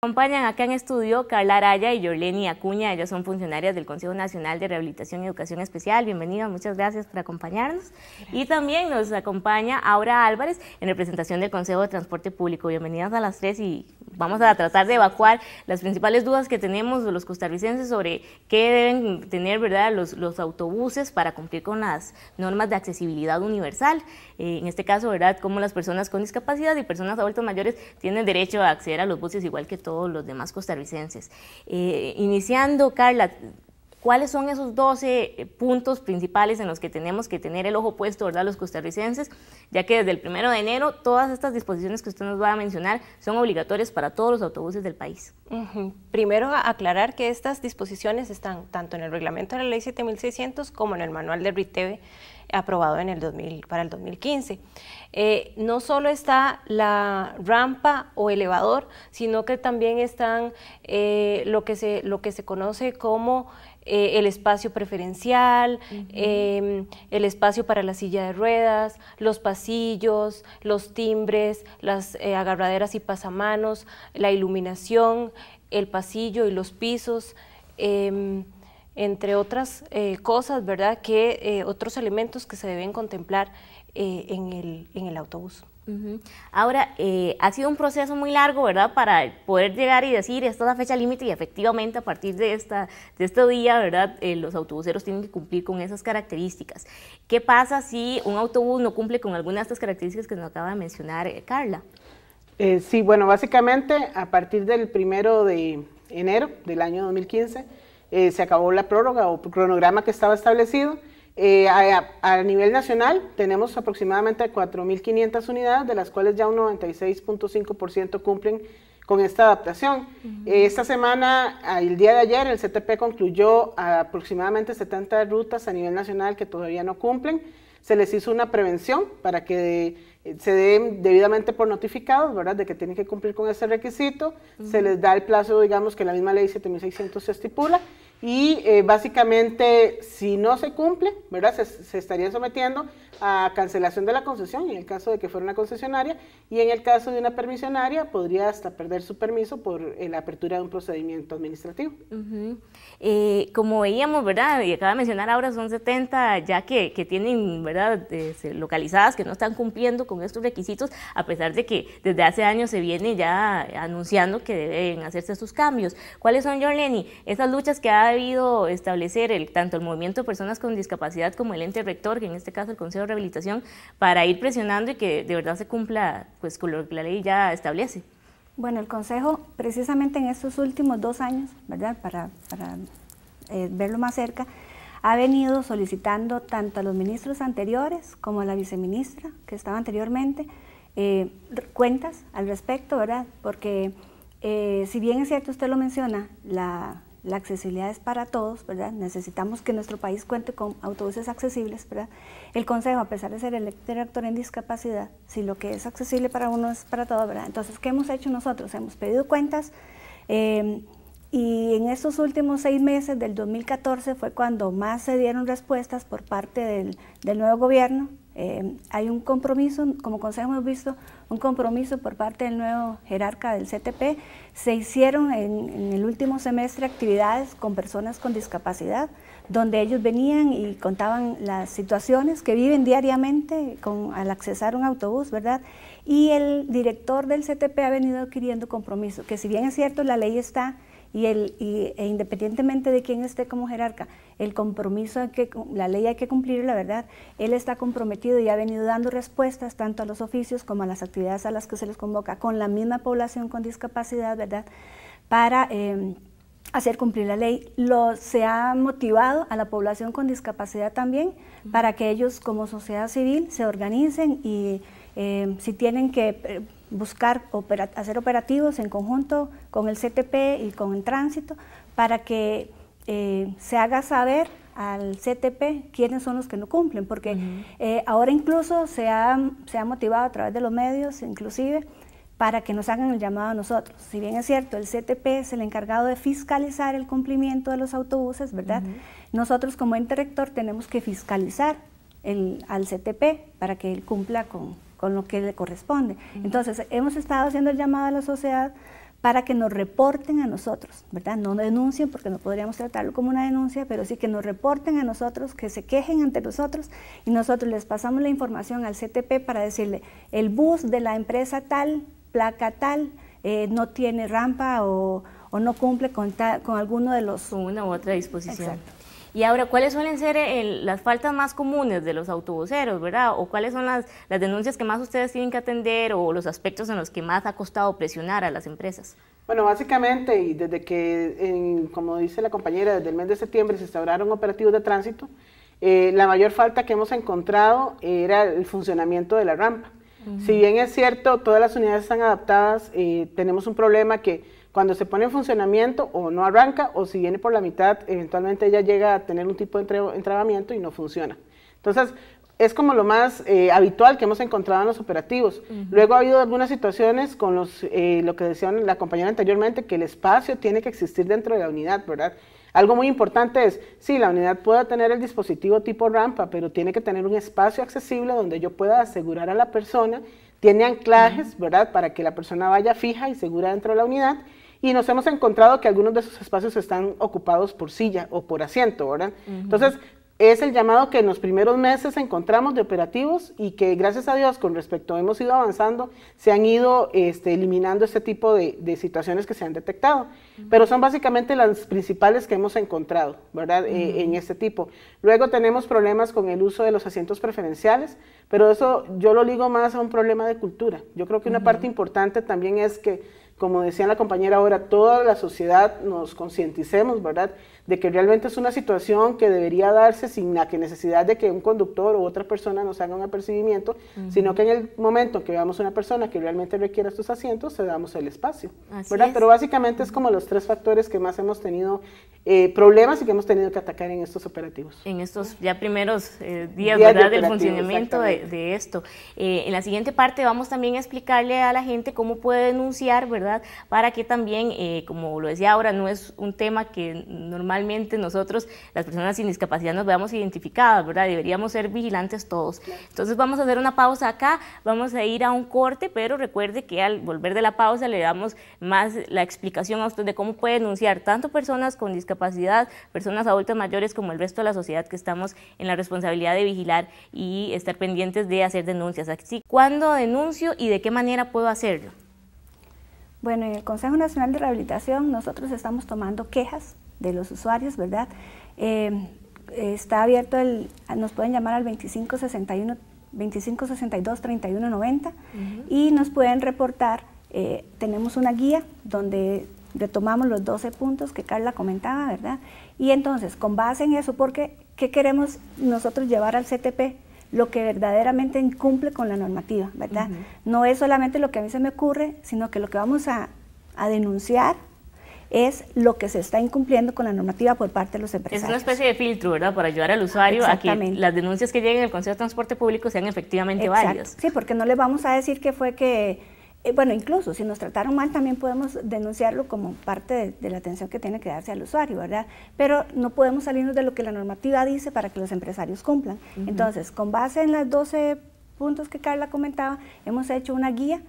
Acompañan acá en estudio Carla Araya y Yorleni Acuña. Ellas son funcionarias del Consejo Nacional de Rehabilitación y Educación Especial. Bienvenidas, muchas gracias por acompañarnos. Gracias. Y también nos acompaña Aura Álvarez en representación del Consejo de Transporte Público. Bienvenidas a las tres y vamos a tratar de evacuar las principales dudas que tenemos los costarricenses sobre qué deben tener, ¿verdad?, los autobuses para cumplir con las normas de accesibilidad universal. En este caso, ¿verdad?, cómo las personas con discapacidad y personas adultas mayores tienen derecho a acceder a los buses igual que todos los demás costarricenses. Iniciando, Carla, ¿cuáles son esos 12 puntos principales en los que tenemos que tener el ojo puesto, ¿verdad?, los costarricenses, ya que desde el 1 de enero todas estas disposiciones que usted nos va a mencionar son obligatorias para todos los autobuses del país? Primero, aclarar que estas disposiciones están tanto en el reglamento de la ley 7600 como en el manual de RITEVE aprobado para el 2015. No solo está la rampa o elevador, sino que también están lo que se conoce como el espacio preferencial, el espacio para la silla de ruedas, los pasillos, los timbres, las agarraderas y pasamanos, la iluminación, el pasillo y los pisos, entre otras cosas, ¿verdad?, otros elementos que se deben contemplar en el autobús. Ahora, ha sido un proceso muy largo, ¿verdad?, para poder llegar y decir esta es la fecha límite y efectivamente a partir de este día, ¿verdad?, los autobuseros tienen que cumplir con esas características. ¿Qué pasa si un autobús no cumple con alguna de estas características que nos acaba de mencionar Carla? Sí, bueno, básicamente a partir del 1 de enero del año 2015 se acabó la prórroga o cronograma que estaba establecido. A nivel nacional tenemos aproximadamente 4.500 unidades, de las cuales ya un 96.5% cumplen con esta adaptación. Esta semana, el día de ayer, el CTP concluyó aproximadamente 70 rutas a nivel nacional que todavía no cumplen. Se les hizo una prevención para que se den debidamente por notificados, ¿verdad?, de que tienen que cumplir con ese requisito. Se les da el plazo, digamos, que la misma ley 7600 se estipula. Y básicamente, si no se cumple, ¿verdad?, se estarían sometiendo a cancelación de la concesión, en el caso de que fuera una concesionaria, y en el caso de una permisionaria, podría hasta perder su permiso por la apertura de un procedimiento administrativo. Como veíamos, ¿verdad?, y acaba de mencionar ahora, son 70 ya que tienen, ¿verdad?, localizadas, que no están cumpliendo con estos requisitos, a pesar de que desde hace años se viene ya anunciando que deben hacerse estos cambios. ¿Cuáles son, Yorleni, esas luchas que ha debido establecer tanto el movimiento de personas con discapacidad como el ente rector, que en este caso el Consejo de Rehabilitación, para ir presionando y que de verdad se cumpla pues con lo que la ley ya establece? Bueno, el Consejo precisamente en estos últimos 2 años, ¿verdad?, para verlo más cerca, ha venido solicitando tanto a los ministros anteriores como a la viceministra que estaba anteriormente cuentas al respecto, ¿verdad?, porque si bien es cierto, usted lo menciona, la accesibilidad es para todos, ¿verdad? Necesitamos que nuestro país cuente con autobuses accesibles, ¿verdad? El Consejo, a pesar de ser el ente rector en discapacidad, si lo que es accesible para uno es para todos, ¿verdad? Entonces, ¿qué hemos hecho nosotros? Hemos pedido cuentas y en estos últimos 6 meses del 2014 fue cuando más se dieron respuestas por parte del nuevo gobierno. Hay un compromiso, como Consejo hemos visto, un compromiso por parte del nuevo jerarca del CTP. Se hicieron en el último semestre actividades con personas con discapacidad, donde ellos venían y contaban las situaciones que viven diariamente al accesar un autobús, ¿verdad? Y el director del CTP ha venido adquiriendo compromiso, que si bien es cierto la ley está, e independientemente de quién esté como jerarca, el compromiso, la ley hay que cumplirla, ¿verdad? Él está comprometido y ha venido dando respuestas tanto a los oficios como a las actividades a las que se les convoca con la misma población con discapacidad, ¿verdad?, para hacer cumplir la ley. Se ha motivado a la población con discapacidad también para que ellos como sociedad civil se organicen y si tienen que hacer operativos en conjunto con el CTP y con el tránsito para que se haga saber al CTP quiénes son los que no cumplen, porque ahora incluso se ha motivado a través de los medios inclusive para que nos hagan el llamado a nosotros. Si bien es cierto, el CTP es el encargado de fiscalizar el cumplimiento de los autobuses, ¿verdad? Nosotros como ente rector tenemos que fiscalizar al CTP para que él cumpla con lo que le corresponde. Entonces, hemos estado haciendo el llamado a la sociedad para que nos reporten a nosotros, ¿verdad? No denuncien porque no podríamos tratarlo como una denuncia, pero sí que nos reporten a nosotros, que se quejen ante nosotros y nosotros les pasamos la información al CTP para decirle, el bus de la empresa tal, placa tal, no tiene rampa o no cumple con alguno de los... Una u otra disposición. Exacto. Y ahora, ¿cuáles suelen ser las faltas más comunes de los autobuseros, verdad? ¿O cuáles son las denuncias que más ustedes tienen que atender o los aspectos en los que más ha costado presionar a las empresas? Bueno, básicamente, y desde que, como dice la compañera, desde el mes de septiembre se instauraron operativos de tránsito, la mayor falta que hemos encontrado era el funcionamiento de la rampa. Si bien es cierto, todas las unidades están adaptadas, tenemos un problema que cuando se pone en funcionamiento o no arranca o si viene por la mitad, eventualmente ella llega a tener un tipo de entrabamiento y no funciona. Entonces, es como lo más habitual que hemos encontrado en los operativos. Luego ha habido algunas situaciones con lo que decía la compañera anteriormente, que el espacio tiene que existir dentro de la unidad, ¿verdad? Algo muy importante es, sí, la unidad puede tener el dispositivo tipo rampa, pero tiene que tener un espacio accesible donde yo pueda asegurar a la persona, tiene anclajes, ¿verdad?, para que la persona vaya fija y segura dentro de la unidad, y nos hemos encontrado que algunos de esos espacios están ocupados por silla o por asiento, ¿verdad? Entonces, es el llamado que en los primeros meses encontramos de operativos y que gracias a Dios con respecto hemos ido avanzando, se han ido eliminando este tipo de situaciones que se han detectado, pero son básicamente las principales que hemos encontrado, ¿verdad? En este tipo. Luego tenemos problemas con el uso de los asientos preferenciales, pero eso yo lo ligo más a un problema de cultura. Yo creo que una parte importante también es que, como decía la compañera ahora, toda la sociedad nos concienticemos, ¿verdad?, de que realmente es una situación que debería darse sin la necesidad de que un conductor u otra persona nos haga un apercibimiento, sino que en el momento que veamos una persona que realmente requiera estos asientos, se damos el espacio, ¿verdad? Pero básicamente es como los tres factores que más hemos tenido problemas y que hemos tenido que atacar en estos operativos. En estos ya primeros días, ¿verdad?, del funcionamiento de esto. En la siguiente parte vamos también a explicarle a la gente cómo puede denunciar, ¿verdad?, para que también, como lo decía ahora, no es un tema que normalmente nosotros, las personas sin discapacidad, nos veamos identificadas, ¿verdad? Deberíamos ser vigilantes todos. Claro. Entonces vamos a hacer una pausa acá, vamos a ir a un corte, pero recuerde que al volver de la pausa le damos más la explicación a usted de cómo puede denunciar tanto personas con discapacidad, personas adultas mayores, como el resto de la sociedad que estamos en la responsabilidad de vigilar y estar pendientes de hacer denuncias. Así, ¿cuándo denuncio y de qué manera puedo hacerlo? Bueno, en el Consejo Nacional de Rehabilitación nosotros estamos tomando quejas de los usuarios, ¿verdad? Está abierto, nos pueden llamar al 2562-3190 y nos pueden reportar, tenemos una guía donde retomamos los 12 puntos que Carla comentaba, ¿verdad? Y entonces, con base en eso, porque ¿qué queremos nosotros llevar al CTP? Lo que verdaderamente incumple con la normativa, ¿verdad? No es solamente lo que a mí se me ocurre, sino que lo que vamos a denunciar es lo que se está incumpliendo con la normativa por parte de los empresarios. Es una especie de filtro, ¿verdad?, para ayudar al usuario a que las denuncias que lleguen al Consejo de Transporte Público sean efectivamente válidas. Sí, porque no le vamos a decir que fue que, bueno, incluso si nos trataron mal también podemos denunciarlo como parte de la atención que tiene que darse al usuario, ¿verdad? Pero no podemos salirnos de lo que la normativa dice para que los empresarios cumplan. Entonces, con base en los 12 puntos que Carla comentaba, hemos hecho una guía.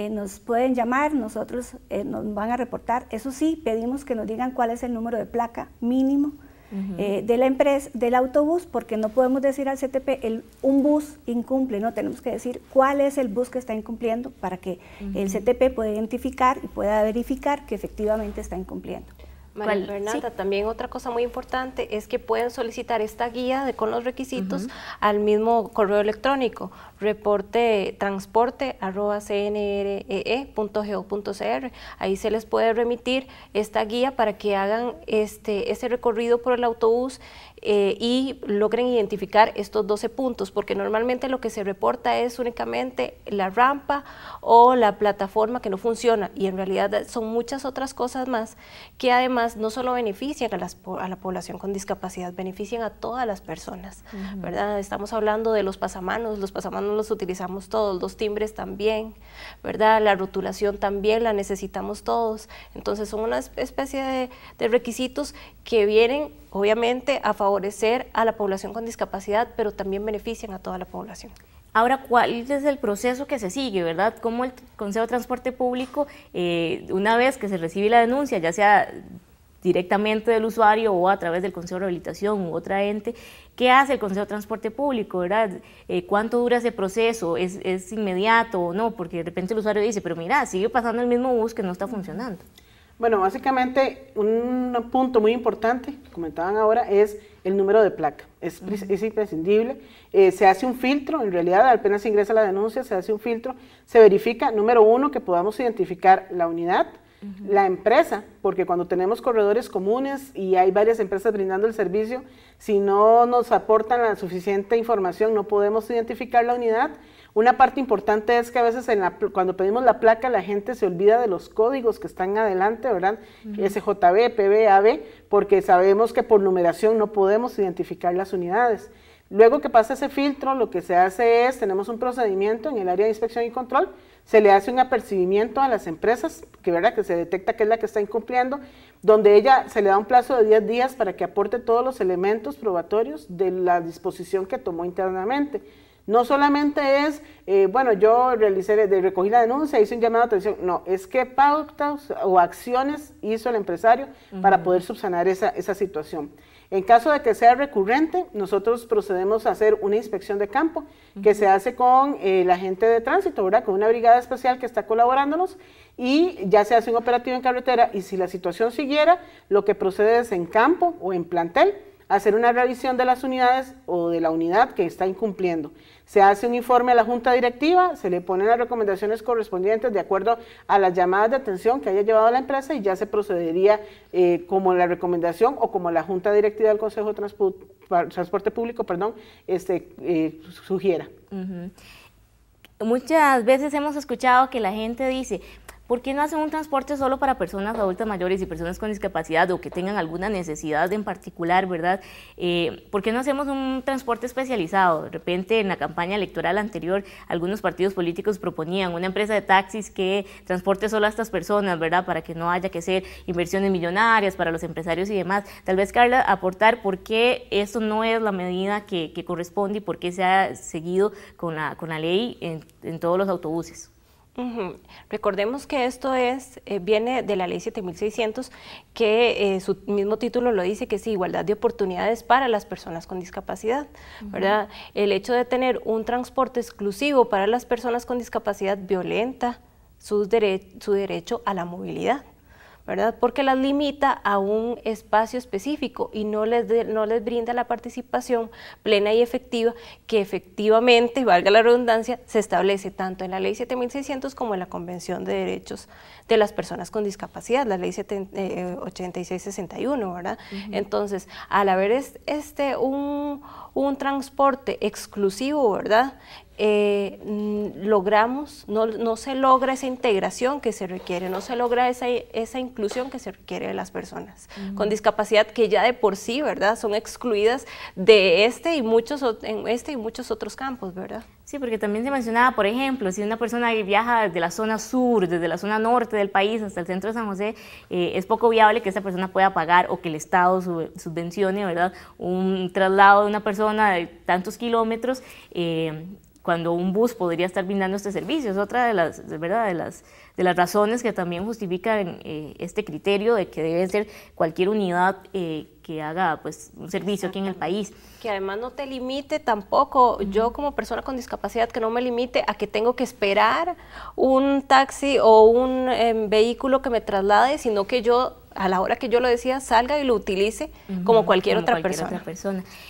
Nos pueden llamar, nosotros nos van a reportar. Eso sí, pedimos que nos digan cuál es el número de placa mínimo de la empresa, del autobús, porque no podemos decir al CTP, un bus incumple, no, tenemos que decir cuál es el bus que está incumpliendo para que el CTP pueda identificar y pueda verificar que efectivamente está incumpliendo. María Fernanda, también otra cosa muy importante es que pueden solicitar esta guía con los requisitos al mismo correo electrónico, reporte@cnree.go.cr. Ahí se les puede remitir esta guía para que hagan ese recorrido por el autobús y logren identificar estos 12 puntos, porque normalmente lo que se reporta es únicamente la rampa o la plataforma que no funciona, y en realidad son muchas otras cosas más que además no solo benefician a la población con discapacidad, benefician a todas las personas, ¿verdad? Estamos hablando de los pasamanos los utilizamos todos, los timbres también, ¿verdad? La rotulación también la necesitamos todos, entonces son una especie de requisitos que vienen obviamente a favorecer a la población con discapacidad, pero también benefician a toda la población. Ahora, ¿cuál es el proceso que se sigue, verdad? ¿Cómo el Consejo de Transporte Público, una vez que se recibe la denuncia, ya sea directamente del usuario o a través del Consejo de Rehabilitación u otra ente, qué hace el Consejo de Transporte Público, verdad? ¿Cuánto dura ese proceso? ¿Es inmediato o no? Porque de repente el usuario dice, pero mira, sigue pasando el mismo bus que no está funcionando. Bueno, básicamente un punto muy importante, comentaban ahora, es el número de placa. Es imprescindible. Se hace un filtro, en realidad apenas ingresa la denuncia, se hace un filtro, se verifica, número uno, que podamos identificar la unidad, la empresa, porque cuando tenemos corredores comunes y hay varias empresas brindando el servicio, si no nos aportan la suficiente información no podemos identificar la unidad. Una parte importante es que a veces cuando pedimos la placa la gente se olvida de los códigos que están adelante, ¿verdad? SJB, PB, AB, porque sabemos que por numeración no podemos identificar las unidades. Luego que pasa ese filtro, lo que se hace es, tenemos un procedimiento en el área de inspección y control, se le hace un apercibimiento a las empresas, ¿verdad? Que se detecta que es la que está incumpliendo, donde se le da un plazo de 10 días para que aporte todos los elementos probatorios de la disposición que tomó internamente. No solamente es, bueno, yo recogí la denuncia, hice un llamado de atención, no, es que pautas o acciones hizo el empresario para poder subsanar esa situación. En caso de que sea recurrente, nosotros procedemos a hacer una inspección de campo que se hace con la gente de tránsito, ¿verdad? Con una brigada especial que está colaborándonos y ya se hace un operativo en carretera y si la situación siguiera, lo que procede es en campo o en plantel, hacer una revisión de las unidades o de la unidad que está incumpliendo. Se hace un informe a la junta directiva, se le ponen las recomendaciones correspondientes de acuerdo a las llamadas de atención que haya llevado la empresa y ya se procedería como la recomendación o como la junta directiva del Consejo de Transporte Público, sugiera. Muchas veces hemos escuchado que la gente dice, ¿por qué no hacen un transporte solo para personas adultas mayores y personas con discapacidad o que tengan alguna necesidad en particular, verdad? ¿Por qué no hacemos un transporte especializado? De repente, en la campaña electoral anterior, algunos partidos políticos proponían una empresa de taxis que transporte solo a estas personas, ¿verdad? Para que no haya que hacer inversiones millonarias para los empresarios y demás. Tal vez, Carla, aportar por qué esto no es la medida que corresponde y por qué se ha seguido con la ley en todos los autobuses. Recordemos que esto viene de la ley 7600, que su mismo título lo dice, que es igualdad de oportunidades para las personas con discapacidad, ¿verdad? El hecho de tener un transporte exclusivo para las personas con discapacidad violenta su derecho a la movilidad, ¿verdad? Porque las limita a un espacio específico y no les brinda la participación plena y efectiva que efectivamente, valga la redundancia, se establece tanto en la ley 7600 como en la Convención de Derechos de las Personas con Discapacidad, la ley 8661, ¿verdad? Entonces, al haber un transporte exclusivo, ¿verdad? No se logra esa integración que se requiere, no se logra esa inclusión que se requiere de las personas con discapacidad que ya de por sí, ¿verdad? Son excluidas de en muchos otros campos, ¿verdad? Sí, porque también se mencionaba, por ejemplo, si una persona viaja desde la zona sur, desde la zona norte del país hasta el centro de San José, es poco viable que esa persona pueda pagar o que el Estado subvencione, ¿verdad? Un traslado de una persona de tantos kilómetros, cuando un bus podría estar brindando este servicio. Es otra de las razones que también justifican este criterio de que debe ser cualquier unidad que haga pues un servicio aquí en el país. Que además no te limite tampoco, yo como persona con discapacidad, que no me limite a que tengo que esperar un taxi o un vehículo que me traslade, sino que yo, a la hora que yo lo decida, salga y lo utilice como cualquier otra persona.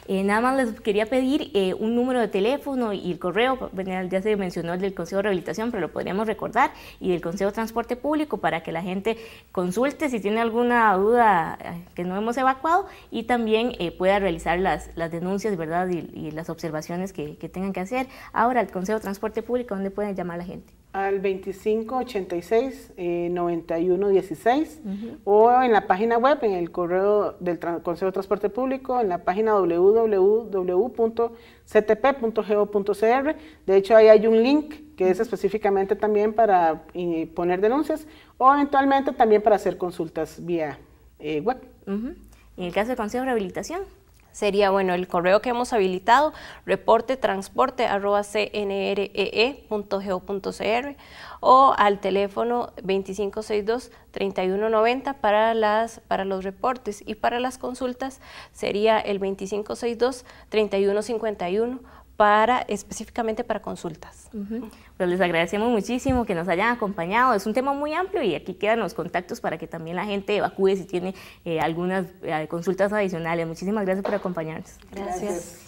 Nada más les quería pedir un número de teléfono y el correo, ya se mencionó el del Consejo de Rehabilitación, pero lo podríamos recordar, y del Consejo de Transporte Público para que la gente consulte si tiene alguna duda que no hemos evacuado y también pueda realizar las denuncias, ¿verdad? Y las observaciones que tengan que hacer. Ahora, el Consejo de Transporte Público, ¿dónde pueden llamar a la gente? Al 2586-9116 o en la página web, en el correo del Consejo de Transporte Público, en la página www.ctp.go.cr. De hecho, ahí hay un link que es específicamente también para poner denuncias o eventualmente también para hacer consultas vía web. En el caso del Consejo de Rehabilitación. sería, bueno, el correo que hemos habilitado, reportetransporte@cnree.go.cr, o al teléfono 2562-3190 para los reportes, y para las consultas sería el 2562-3151 específicamente para consultas. Pues les agradecemos muchísimo que nos hayan acompañado. Es un tema muy amplio y aquí quedan los contactos para que también la gente evacúe si tiene algunas consultas adicionales. Muchísimas gracias por acompañarnos. Gracias.